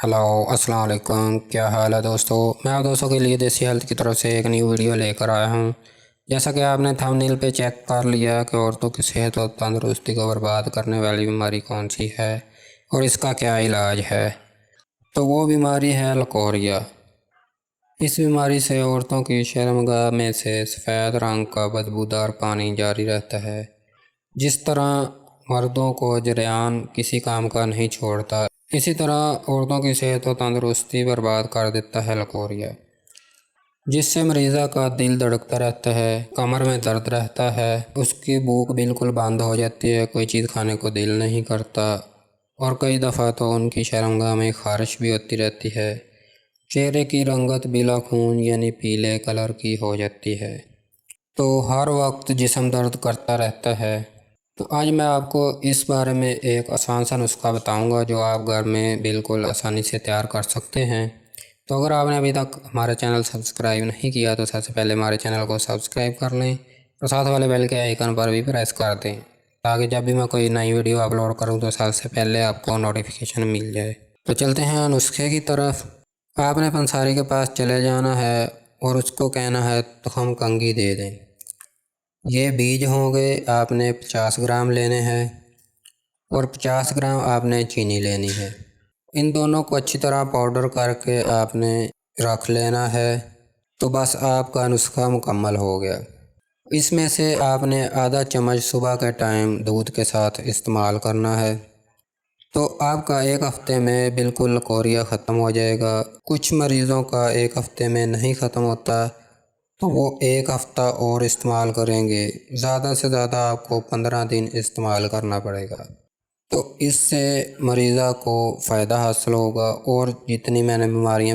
Hello अस्सलाम वालेकुम। क्या हाल है दोस्तों। मैं आप दोस्तों के लिए देसी हेल्थ की तरफ से एक न्यू वीडियो लेकर आया हूं। जैसा कि आपने थंबनेल पे चेक कर लिया कि औरतों की सेहत और तंदुरुस्ती को बर्बाद करने वाली बीमारी कौन सी है और इसका क्या इलाज है। तो वो बीमारी है लकोरिया। इस बीमारी से औरतों की शर्मगाह में से सफ़ेद रंग का बदबूदार पानी जारी रहता है। जिस तरह मर्दों को जरियान किसी काम का नहीं छोड़ता, इसी तरह औरतों की सेहत और तंदुरुस्ती बर्बाद कर देता है लकोरिया, जिससे मरीज़ा का दिल धड़कता रहता है, कमर में दर्द रहता है, उसकी भूख बिल्कुल बंद हो जाती है, कोई चीज़ खाने को दिल नहीं करता और कई दफ़ा तो उनकी शर्मगाह में खारिश भी होती रहती है। चेहरे की रंगत बिला खून यानी पीले कलर की हो जाती है। तो हर वक्त जिस्म दर्द करता रहता है। तो आज मैं आपको इस बारे में एक आसान सा नुस्खा बताऊंगा जो आप घर में बिल्कुल आसानी से तैयार कर सकते हैं। तो अगर आपने अभी तक हमारा चैनल सब्सक्राइब नहीं किया तो सबसे पहले हमारे चैनल को सब्सक्राइब कर लें और साथ वाले बेल के आइकन पर भी प्रेस कर दें, ताकि जब भी मैं कोई नई वीडियो अपलोड करूं तो सबसे पहले आपको नोटिफिकेशन मिल जाए। तो चलते हैं नुस्खे की तरफ। आपने पंसारी के पास चले जाना है और उसको कहना है तो हम कंघी दे दें। ये बीज होंगे, आपने 50 ग्राम लेने हैं और 50 ग्राम आपने चीनी लेनी है। इन दोनों को अच्छी तरह पाउडर करके आपने रख लेना है। तो बस आपका नुस्खा मुकम्मल हो गया। इसमें से आपने आधा चम्मच सुबह के टाइम दूध के साथ इस्तेमाल करना है। तो आपका एक हफ्ते में बिल्कुल लकोरिया ख़त्म हो जाएगा। कुछ मरीज़ों का एक हफ्ते में नहीं ख़त्म होता तो वो एक हफ़्ता और इस्तेमाल करेंगे। ज़्यादा से ज़्यादा आपको 15 दिन इस्तेमाल करना पड़ेगा। तो इससे मरीज़ा को फ़ायदा हासिल होगा और जितनी मैंने बीमारियाँ